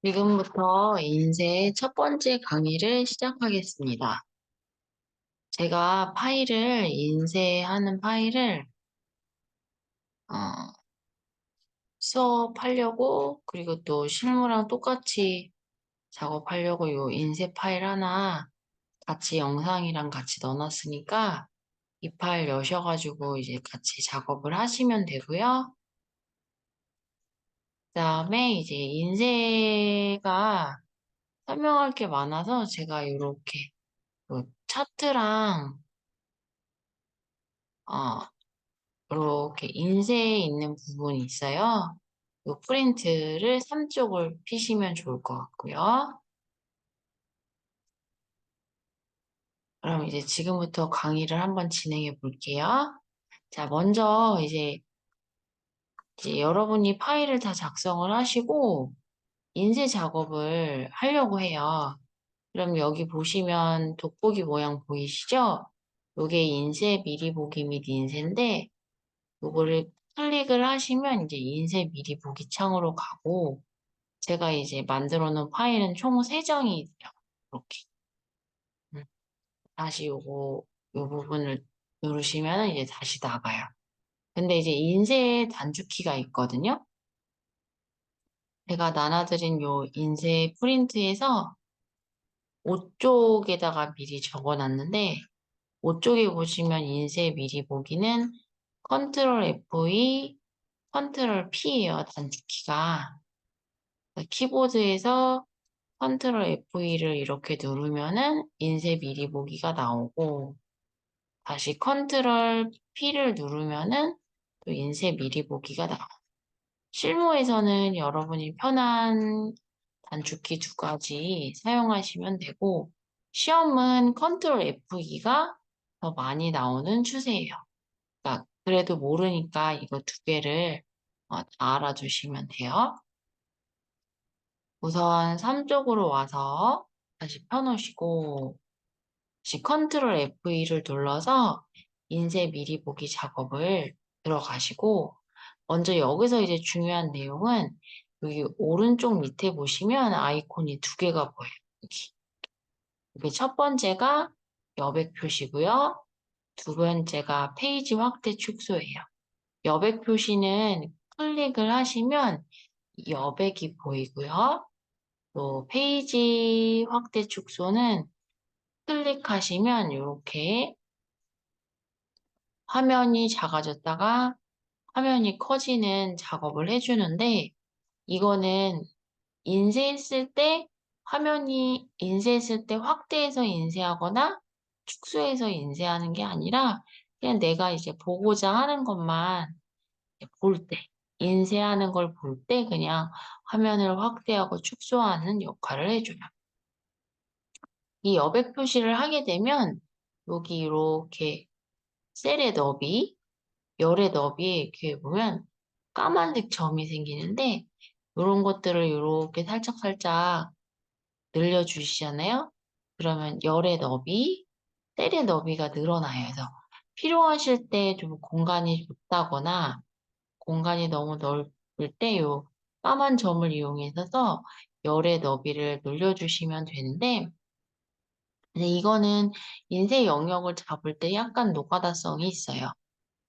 지금부터 인쇄 첫 번째 강의를 시작하겠습니다. 제가 인쇄하는 파일을, 어, 수업하려고, 그리고 또 실무랑 똑같이 작업하려고 요 인쇄 파일 하나 같이 영상이랑 같이 넣어놨으니까 이 파일 여셔가지고 이제 같이 작업을 하시면 되고요. 그 다음에 이제 인쇄가 설명할 게 많아서 제가 이렇게 차트랑 어, 이렇게 인쇄에 있는 부분이 있어요. 이 프린트를 3쪽을 피시면 좋을 것 같고요. 그럼 이제 지금부터 강의를 한번 진행해 볼게요. 자, 먼저 이제 여러분이 파일을 다 작성을 하시고 인쇄 작업을 하려고 해요. 그럼 여기 보시면 돋보기 모양 보이시죠? 요게 인쇄 미리 보기 및 인쇄인데 요거를 클릭을 하시면 이제 인쇄 미리 보기 창으로 가고 제가 이제 만들어 놓은 파일은 총 3장이 있어요. 이렇게. 음, 다시 요 부분을 누르시면 이제 다시 나가요. 근데 이제 인쇄 단축키가 있거든요. 제가 나눠드린 요 인쇄 프린트에서 5쪽에다가 미리 적어 놨는데 5쪽에 보시면 인쇄 미리 보기는 컨트롤 F2, 컨트롤 P예요. 단축키가. 키보드에서 컨트롤 F2를 이렇게 누르면은 인쇄 미리 보기가 나오고 다시 컨트롤 P를 누르면은 또 인쇄 미리 보기가 나와요. 실무에서는 여러분이 편한 단축키 2가지 사용하시면 되고 시험은 컨트롤 F2가 더 많이 나오는 추세예요. 그러니까 그래도 모르니까 이거 2개를 다 알아두시면 돼요. 우선 3쪽으로 와서 다시 펴놓으시고 다시 컨트롤 F2를 눌러서 인쇄 미리 보기 작업을 들어가시고 먼저 여기서 이제 중요한 내용은 여기 오른쪽 밑에 보시면 아이콘이 2개가 보여요. 여기 첫 번째가 여백 표시고요. 두 번째가 페이지 확대 축소예요. 여백 표시는 클릭을 하시면 여백이 보이고요. 또 페이지 확대 축소는 클릭하시면 이렇게 화면이 작아졌다가 화면이 커지는 작업을 해주는데 이거는 인쇄했을 때 확대해서 인쇄하거나 축소해서 인쇄하는 게 아니라 그냥 내가 이제 보고자 하는 것만 볼 때, 인쇄하는 걸 볼 때 그냥 화면을 확대하고 축소하는 역할을 해줘요. 이 여백 표시를 하게 되면 여기 이렇게 셀의 너비, 열의 너비에 이렇게 보면 까만색 점이 생기는데 이런 것들을 이렇게 살짝살짝 늘려주시잖아요. 그러면 열의 너비, 셀의 너비가 늘어나요. 그래서 필요하실 때 좀 공간이 좁다거나 공간이 너무 넓을 때 요 까만 점을 이용해서 열의 너비를 늘려주시면 되는데 근데 이거는 인쇄 영역을 잡을 때 약간 노가다성이 있어요.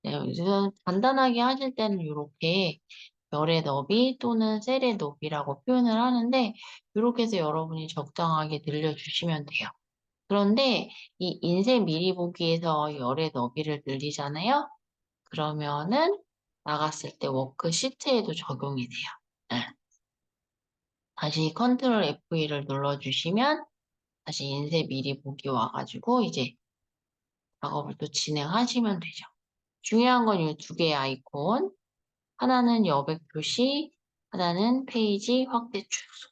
네, 우선 간단하게 하실 때는 이렇게 열의 너비 또는 셀의 너비라고 표현을 하는데 이렇게 해서 여러분이 적당하게 늘려주시면 돼요. 그런데 이 인쇄 미리 보기에서 열의 너비를 늘리잖아요. 그러면은 나갔을 때 워크시트에도 적용이 돼요. 네. 다시 컨트롤 F2를 눌러주시면 다시 인쇄 미리 보기 와가지고 이제 작업을 또 진행하시면 되죠. 중요한 건 이 2개의 아이콘. 하나는 여백 표시, 하나는 페이지 확대 축소.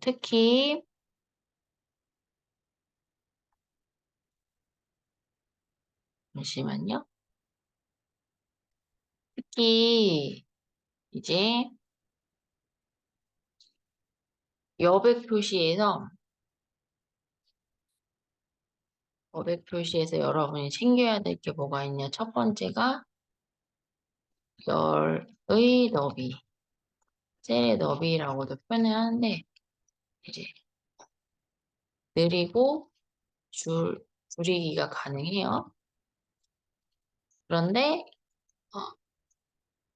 특히 잠시만요. 특히 이제 여백 표시에서 여러분이 챙겨야 될 게 뭐가 있냐? 첫 번째가 열의 너비. 셀의 너비라고도 표현을 하는데 이제 느리고 줄이기가 가능해요. 그런데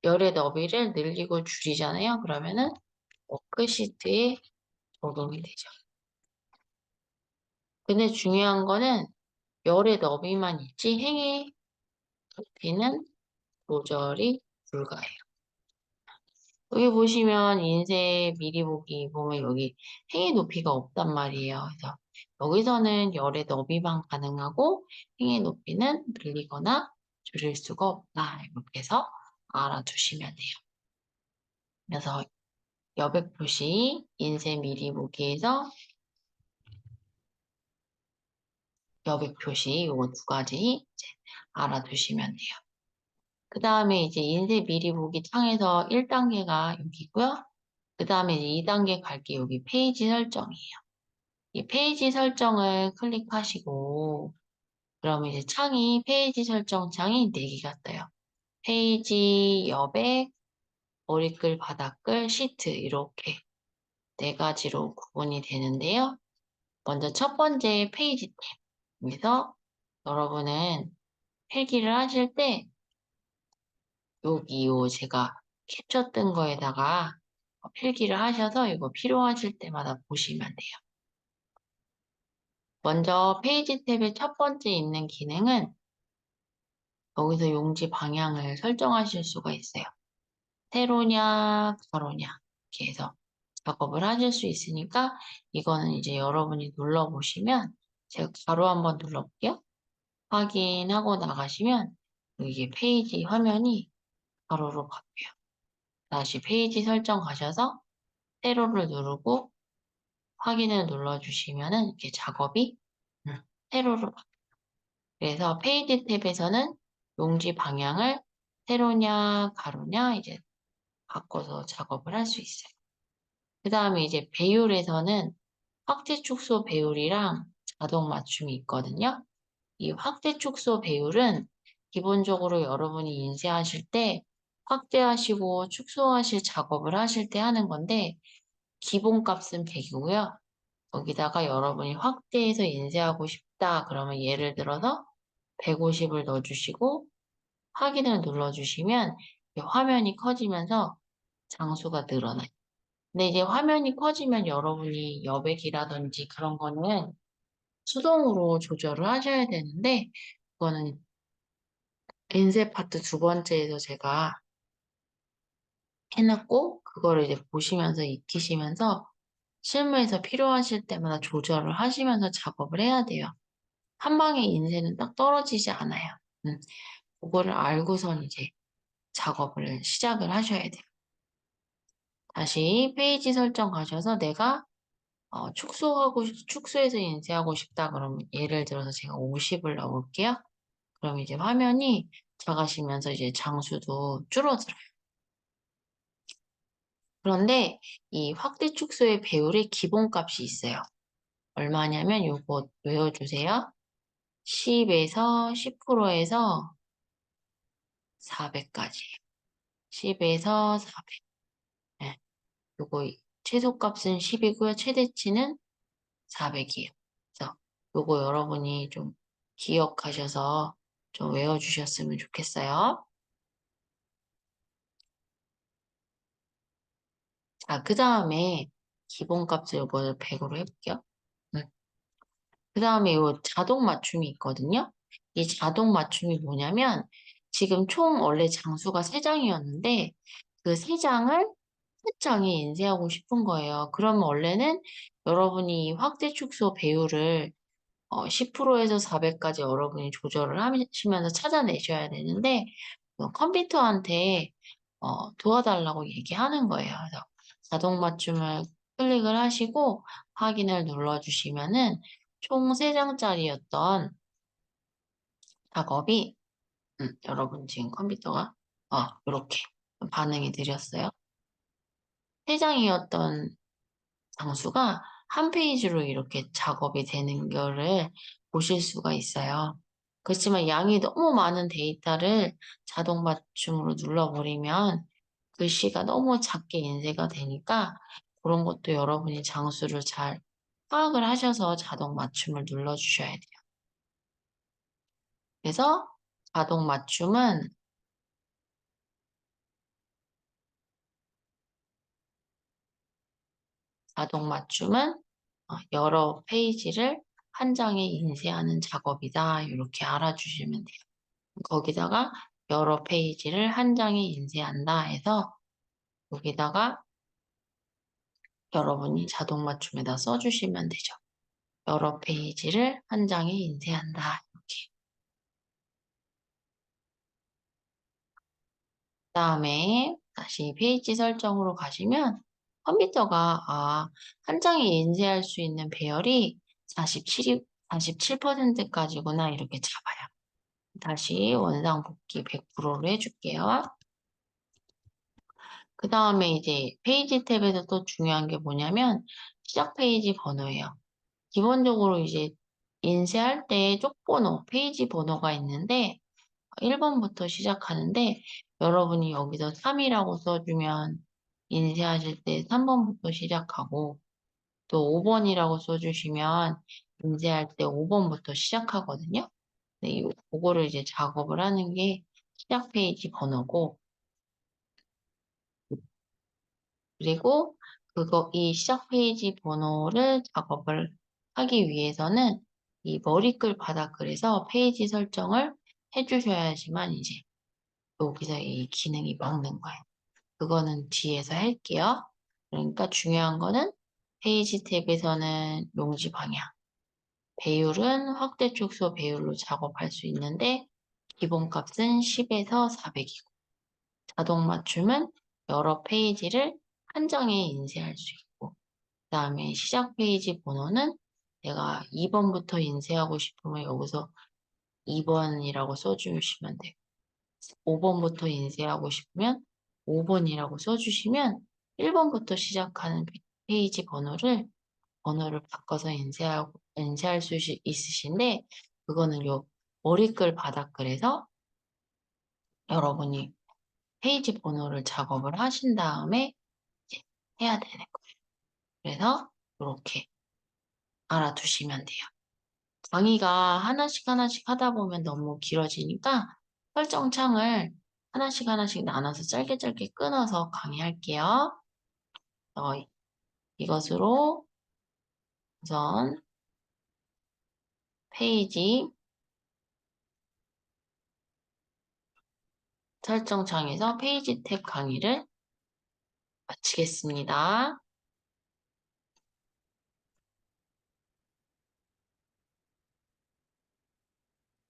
열의 너비를 늘리고 줄이잖아요. 그러면은 워크시트에 적용이 되죠. 근데 중요한 거는 열의 너비만 있지 행의 높이는 조절이 불가해요. 여기 보시면 인쇄 미리 보기 보면 여기 행의 높이가 없단 말이에요. 그래서 여기서는 열의 너비만 가능하고 행의 높이는 늘리거나 줄일 수가 없다. 이렇게 해서 알아두시면 돼요. 그래서 여백 표시, 인쇄 미리 보기에서 여백 표시 요거 두 가지 이제 알아두시면 돼요. 그 다음에 이제 인쇄 미리 보기 창에서 1단계가 여기고요. 그 다음에 이제 2단계 갈게 여기 페이지 설정이에요. 이 페이지 설정을 클릭하시고 그러면 이제 창이 페이지 설정 창이 4개가 떠요. 페이지, 여백, 머리글, 바닥글, 시트 이렇게 4가지로 구분이 되는데요. 먼저 첫 번째 페이지 탭. 여기서 여러분은 필기를 하실 때 여기 제가 캡처 뜬 거에다가 필기를 하셔서 이거 필요하실 때마다 보시면 돼요. 먼저 페이지 탭의 첫 번째 있는 기능은 여기서 용지 방향을 설정하실 수가 있어요. 세로냐, 가로냐 이렇게 해서 작업을 하실 수 있으니까 이거는 이제 여러분이 눌러보시면 제가 가로 한번 눌러볼게요. 확인하고 나가시면 이게 페이지 화면이 가로로 바뀌어요. 다시 페이지 설정 가셔서 세로를 누르고 확인을 눌러주시면은 이렇게 작업이 세로로 바뀌어요. 그래서 페이지 탭에서는 용지 방향을 세로냐 가로냐 이제 바꿔서 작업을 할 수 있어요. 그 다음에 이제 배율에서는 확대 축소 배율이랑 자동 맞춤이 있거든요. 이 확대 축소 배율은 기본적으로 여러분이 인쇄하실 때 확대하시고 축소하실 작업을 하실 때 하는 건데 기본값은 100이고요. 거기다가 여러분이 확대해서 인쇄하고 싶다 그러면 예를 들어서 150을 넣어주시고 확인을 눌러주시면 화면이 커지면서 장수가 늘어나요. 근데 이제 화면이 커지면 여러분이 여백이라든지 그런 거는 수동으로 조절을 하셔야 되는데 그거는 인쇄 파트 두 번째에서 제가 해놨고 그거를 이제 보시면서 익히시면서 실무에서 필요하실 때마다 조절을 하시면서 작업을 해야 돼요. 한 방에 인쇄는 딱 떨어지지 않아요. 그거를 알고선 이제 작업을 시작을 하셔야 돼요. 다시 페이지 설정 가셔서 내가 축소해서 인쇄하고 싶다 그러면 예를 들어서 제가 50을 넣어볼게요. 그럼 이제 화면이 작아지면서 이제 장수도 줄어들어요. 그런데 이 확대 축소의 배율의 기본값이 있어요. 얼마냐면 요거 외워주세요. 10에서 10%에서 400까지. 10에서 400. 네. 요거 최소값은 10이고요. 최대치는 400이에요. 그래서 요거 여러분이 좀 기억하셔서 좀 외워주셨으면 좋겠어요. 자, 그 다음에 기본값을 요거를 100으로 해볼게요. 그 다음에 요 자동 맞춤이 있거든요. 이 자동 맞춤이 뭐냐면 지금 총 원래 장수가 3장이었는데 그 3장을 1장에 인쇄하고 싶은 거예요. 그러면 원래는 여러분이 이 확대 축소 배율을 10%에서 400까지 여러분이 조절을 하시면서 찾아내셔야 되는데 컴퓨터한테 도와달라고 얘기하는 거예요. 그래서 자동 맞춤을 클릭을 하시고 확인을 눌러주시면은 총 3장짜리였던 작업이 여러분 지금 컴퓨터가 이렇게 반응이 느렸어요. 3장이었던 장수가 한 페이지로 이렇게 작업이 되는 거를 보실 수가 있어요. 그렇지만 양이 너무 많은 데이터를 자동 맞춤으로 눌러버리면 글씨가 너무 작게 인쇄가 되니까 그런 것도 여러분이 장수를 잘 파악을 하셔서 자동 맞춤을 눌러주셔야 돼요. 그래서 자동 맞춤은 여러 페이지를 한 장에 인쇄하는 작업이다. 이렇게 알아주시면 돼요. 거기다가 여러 페이지를 한 장에 인쇄한다 해서 여기다가 여러분이 자동 맞춤에다 써주시면 되죠. 여러 페이지를 한 장에 인쇄한다. 이렇게. 그다음에 다시 페이지 설정으로 가시면 컴퓨터가 한 장에 인쇄할 수 있는 배열이 47%까지구나 이렇게 잡아요. 다시 원상 복귀 100%로 해줄게요. 그 다음에 이제 페이지 탭에서 또 중요한 게 뭐냐면 시작 페이지 번호예요. 기본적으로 이제 인쇄할 때 쪽번호, 페이지 번호가 있는데 1번부터 시작하는데 여러분이 여기서 3이라고 써주면 인쇄하실 때 3번부터 시작하고 또 5번이라고 써주시면 인쇄할 때 5번부터 시작하거든요. 네, 그거를 이제 작업을 하는 게 시작 페이지 번호고 그리고 이 시작 페이지 번호를 작업을 하기 위해서는 이 머리글 바닥글에서 페이지 설정을 해주셔야지만 이제 여기서 이 기능이 먹는 거예요. 그거는 뒤에서 할게요. 그러니까 중요한 거는 페이지 탭에서는 용지 방향, 배율은 확대 축소 배율로 작업할 수 있는데 기본값은 10에서 400이고 자동 맞춤은 여러 페이지를 한 장에 인쇄할 수 있고 그 다음에 시작 페이지 번호는 내가 2번부터 인쇄하고 싶으면 여기서 2번이라고 써주시면 돼요. 5번부터 인쇄하고 싶으면 5번이라고 써주시면 1번부터 시작하는 페이지 번호를 바꿔서 인쇄할 수 있으신데 그거는 요 머리글 바닥글에서 여러분이 페이지 번호를 작업을 하신 다음에 이제 해야 되는 거예요. 그래서 이렇게 알아두시면 돼요. 강의가 하나씩 하나씩 하다 보면 너무 길어지니까 설정창을 하나씩 하나씩 나눠서 짧게 짧게 끊어서 강의할게요. 이것으로 우선 페이지 설정창에서 페이지 탭 강의를 마치겠습니다.